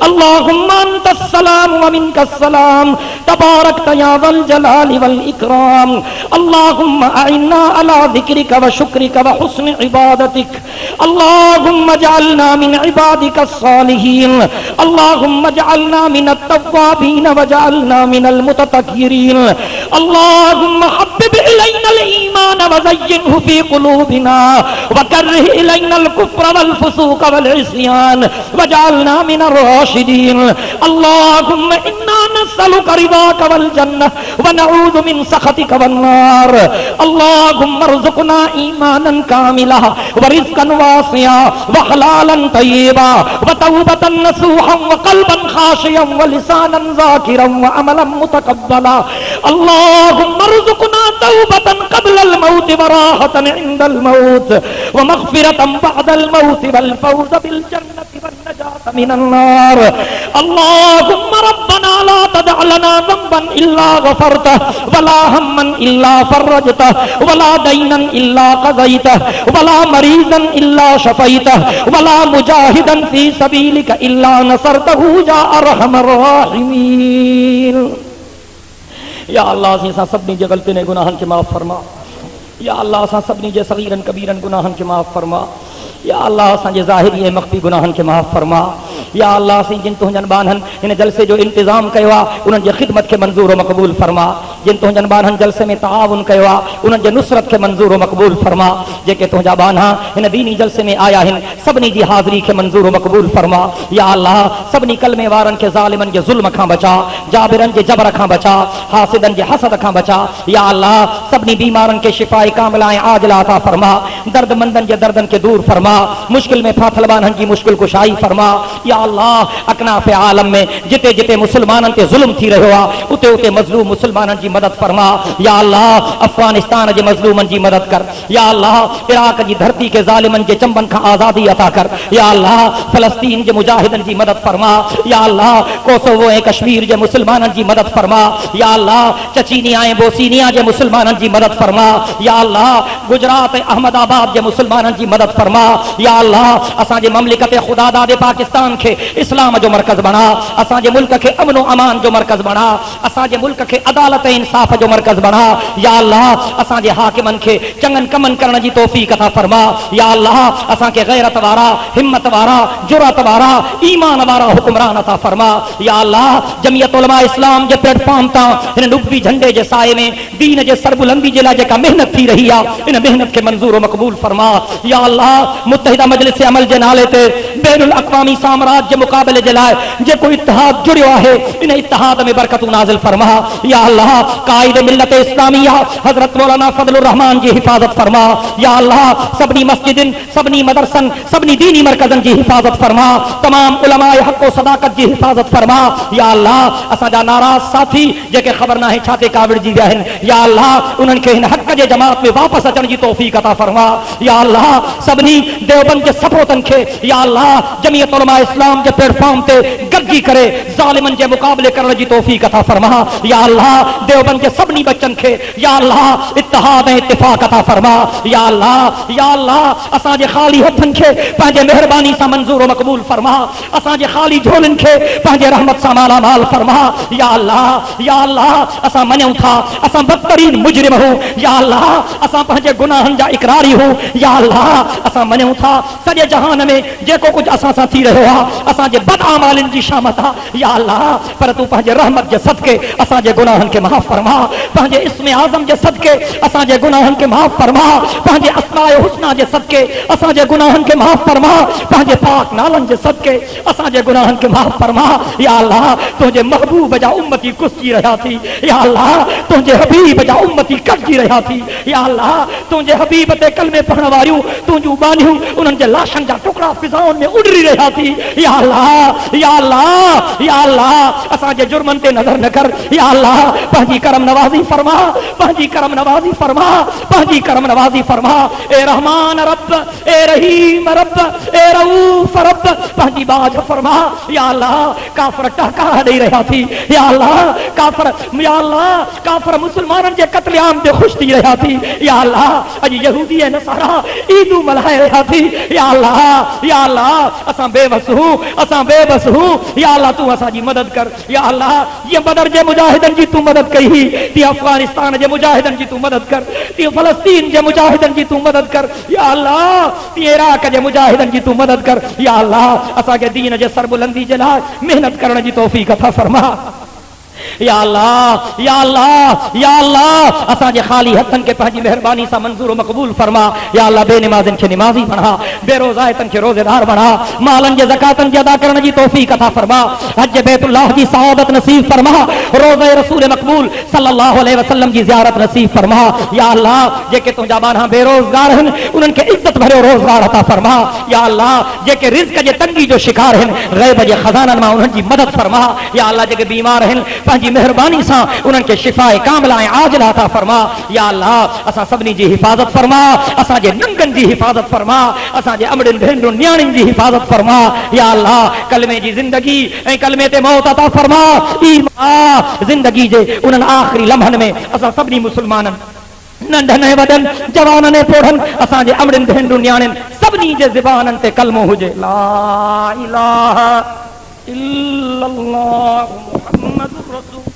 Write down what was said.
अल्लाहुम्मा अंतस्सलाम व मिनकस्सलाम तबारकत या वल जलाली वल इकराम। अल्लाहुम्मा अइन्ना अला ज़िक्रिका व शुक्रिका व हुस्नि इबादतिक। अल्लाहुम्मा जअलना मिन इबादिका स्सालिहीन। अल्लाहुम्मा जअलना मिनत तव्वाबीन व जअलना मिनल मुततह्हिरीन। अल्लाहुम्मा हब्बिब इलैनल ईमान व ज़य्यिनहु फी क़ुलूबिना व कर्रिह इलैनल कुफ्र वल फुसूक वल इस्यान वजअलना मिनर राशिदीन। अल्लाहुम्मा इन्ना नस्अलुका रिदाका वल जन्नह व नऊज़ु मिन सखतिका वन नार। अल्लाहुम्मा अर्ज़ुक़ना ईमानन कामिला व रिज़्क़न वासिआ व हलालन तय्यिबा व तौबतन नसूहन व क़ल्बन ख़ाशियन व लिसानन ज़ाकिरन व अमलन मुतक़ब्बला। अल्लाहुम्मा अर्ज़ुक़ना तौबतन क़ब्लल मौत व राहतन इंदल मौत व मग़फ़िरतन बअदल मौत वल फ़ौज़ बिल जन्नति वन नजात मिनन नार। अल्लाहुम्मा रब्बना ला तदअ लना ज़ंबन इल्ला गफ़रतह वला हम्मन इल्ला फ़र्रजतह वला दैनन इल्ला क़ज़यतह वला मरीज़न इल्ला शफ़ैतह वला मुजाहिदन फ़ी सबीलिका इल्ला नसरतहु या अरहमर राहिमीन। या अल्लाह असां सभिनी जे ग़लतियुनि ऐं गुनाहनि खे माफ़ फरमा। या अल्लाह असां सभिनी जे सग़ीरनि कबीरनि गुनाहनि खे माफ़ फरमा। या अल्लाह असांजे ज़ाहिरी ऐं मख़फ़ी गुनाहनि खे माफ़ फरमा। या अल्लाह असीं जिन तुंहिंजनि ॿारनि हिन जलसे जो इंतज़ाम कयो आहे उन्हनि जे ख़िदमत खे मंज़ूर व मक़बूल फरमा। जिन तुंहिंजनि ॿारनि जलसे में ताउन कयो आहे उन्हनि जे नुसरत खे मंज़ूर व मक़बूल फरमा। जेके तुंहिंजा ॿारहा हिन दीनी जलसे में आया आहिनि सभिनी जी हाज़िरी खे मंज़ूर व मक़बूल फरमा। या अल्लाह सभिनी कलमे वारनि खे ज़ालिमनि जे ज़ुल्म खां बचा, जाबिरनि जे जबर खां बचा, हासिदनि जे हसद खां बचा। या अल्लाह सभिनी बीमारनि खे शिफ़ाए कामिला ऐं आजिला अता फरमा। दर्दमंदनि जे दर्दनि खे दूर फरमा। मुश्किल में फाथल ॿारनि जी मुश्किल कुशाई फरमा। या अल्लाह अकनाफ़ आलम में जिते जिते मुसलमाननि ते ज़ुल्म थी रहियो आहे उते उते मज़लूम मुसलमाननि जी मदद फरमा। या अल्लाह अफ़गानिस्तान जे मज़लूमनि जी मदद कर। या अल्लाह इराक़ जी धरती के ज़ालिमनि जे चंबनि खां आज़ादी अता कर। या अल्लाह फ़लस्तीन जे मुजाहिदनि जी मदद फरमा। या अल्लाह कोसोवो ऐं कश्मीर जे मुसलमाननि जी मदद फरमा। या अल्लाह चचीनिया ऐं बोसीनिया जे मुसलमाननि जी मदद फरमा। या अल्लाह गुजरात ऐं अहमदाबाद जे मुसलमाननि जी मदद फरमा। या अल्लाह असांजे ममलिकत ख़ुदादाद पाकिस्तान खे इस्लाम जो मरकज़ बना। असांजे मुल्क खे अमन व अमान जो मरकज़ बना। असांजे मुल्क खे अदालत ऐं इंसाफ़ जो मरकज़ बना। या अल्लाह असांजे हाकिमनि खे चङनि कमनि करण जी तौफ़ीक़ अता फरमा। या अल्लाह असांखे गैरत वारा, हिम्मत वारा, जुरत वारा, ईमान वारा हुक्मरान अता फरमा। या अल्लाह जमियत उलमा इस्लाम जे प्लेटफॉर्म तां हिन नुबवी झंडे जे साए में दीन जे सरबुलंदी जे लाइ जेका मेहनत थी रही आहे इन मेहनत खे मंज़ूर व मक़बूल फरमा। या अल्लाह मुत्तहिदा मजलिस अमल जे नाले ते बैनुल अक़वामी साम्राज्य मुक़ाबले जे लाइ जेको इत्तिहाद जुड़ियो आहे इन इत्तिहाद में बरकतूं नाज़िल फरमा। या अल्लाह काइद मिल्लत इस्लामिया हज़रत मौलाना फज़लुर रहमान जी हिफ़ाज़त फरमा। या अल्लाह सभिनी मस्जिदनि, सभिनी मदरसनि, सभिनी दीनी मरकज़नि जी हिफ़ाज़त फरमा। तमाम उलमाए हक़ व सदाक़त जी हिफ़ाज़त फरमा। या अल्लाह असांजा नाराज़ साथी जेके ख़बर नाहे छा ते का विड़जी विया आहिनि या अल्लाह उन्हनि खे हिन हक़ जे जमात में वापसि अचण जी तौफ़ीक़ अता फरमा। या अल्लाह सभिनी देवबंद जे सपोतनि खे या अल्लाह जमियत उलमा इस्लाम जे प्लेटफॉर्म ते गॾिजी करे ज़ालिमनि जे मुक़ाबले करण जी तौफ़ीक़ अता फरमा। या अल्लाह देवबंद जे सभिनी बच्चनि खे या अल्लाह इत्तिहाद ऐं इत्तिफ़ाक़ अता फरमा। या अल्लाह असांजे ख़ाली हथनि खे पंहिंजे महिरबानी सां मंज़ूर व मक़बूल फरमा। असांजे ख़ाली झोलनि खे पंहिंजे रहमत सां मालामाल फरमा। या अल्लाह असां मञूं था असां बदतरीन मुजरिम हूं। या अल्लाह असां पंहिंजे गुनाहनि जा इक़रारी हूं। या अल्लाह असां मञूं था सॼे जहान में जेको कुझु असां सां थी रहियो आहे असांजे बदआमालिन जी शामत आहे। या अल्लाह पर तूं पंहिंजे रहमत जे सदके असांजे गुनाहनि खे माफ़ फरमा। पंहिंजे इस्म आज़म जे सदके असांजे गुनाहनि खे माफ़ फरमा। पंहिंजे अस्माए हुस्ना जे सदके असांजे गुनाहनि खे माफ़ फरमा। पंहिंजे पाक नालनि जे सदके असांजे गुनाहनि खे माफ़ फरमा। या अल्लाह तुंहिंजे महबूब जा उम्मती कुस्ती रहिया थी। या अल्लाह तुंहिंजे हबीब जा उम्मती कटजी रहिया थी। या अल्लाह तुंहिंजे हबीब ते कलमे पढ़ण वारियूं तुंहिंजूं बानियूं उन्हनि जे लाशनि जा टुकड़ा फिज़ाउनि में उॾरी रहिया थी। या अल्लाह असांजे जुर्मनि ते नज़र न कर। या अल्लाह पंहिंजी करम नवाज़ी फरमा। पंहिंजी करम नवाज़ी फरमा। पंहिंजी करम नवाज़ी फरमा। ए रहमान रब, ए रहीम रब, ए रऊफ रब पंहिंजी बाज फरमा। या अल्लाह काफ़िर टहका ॾेई रहिया थी। या अल्लाह काफ़िर मुसलमाननि जे क़त्लेआम ते ख़ुशि थी रहिया थी। या अल्लाह अॼु यहूदी ऐं नसारा ईदूं मल्हाए रहिया थी। या अल्लाह असां बेबस हूं, असां बेबस हूं। या अल्लाह तू असांजी मदद कर। या अल्लाह ये बदर जे मुजाहिदन जी तू मदद कई, ती अफगानिस्तान जे मुजाहिदन जी तू मदद कर, ती फलस्तीन जे मुजाहिदन जी तू मदद कर। या अल्लाह ती इराक जे मुजाहिदन जी तू मदद कर। या अल्लाह असांखे दीन जे सरबुलंदी जे लाइ मेहनत करण जी तौफीक अता फरमा। या अल्लाह या अल्लाह या अल्लाह असांजे खाली हथन के पंहिंजी मेहरबानी सां मंजूर मक़बूल फरमा। या अल्लाह बेनिमाज़िन खे निमाज़ी बणा, बेरोज़ायतन खे रोज़ेदार बणा, मालन जे ज़कातन जे अदा करण जी तौफीक अता फरमा, हज बैतुल्लाह जी सआदत नसीब फरमा, रोज़े रसूल मक़बूल सल्लल्लाहु अलैहि वसल्लम जी ज़ियारत नसीब फरमा। या अल्लाह जेके तुंहिंजा बाना बेरोज़गार आहिनि उन्हनि खे इज़्ज़त भरियो रोज़गार अता फरमा। या अल्लाह जेके रिज़्क़ जे तंगी जो शिकार आहिनि ग़ैब जे ख़ज़ाननि मां उन्हनि जी मदद फरमा। या अल्लाह जेके बीमार आहिनि पंहिंजी मेहरबानी सां उन्हनि खे शिफ़ाए कामिला ऐं आजिला अता फरमा। या अल्लाह असां सभिनी जी हिफ़ाज़त फरमा, असांजे नंगनि जी हिफ़ाज़त फरमा, असांजे अमड़ियुनि भेनरुनि न्याणियुनि जी हिफ़ाज़त फरमा। या अल्लाह कलमे जी ज़िंदगी ऐं कलमे ते मौत अता फरमा। ईमान ज़िंदगी जे उन्हनि आख़िरी लम्हनि में असां सभिनी मुस्लमाननि नंढनि ऐं वॾनि, जवाननि ऐं पोढ़नि, असांजे अमड़ियुनि भेनरुनि न्याणियुनि सभिनी जे ज़बाननि ते कलमो हुजे ला इलाहा इल्लल्लाह मुहम्मदुर रसूल।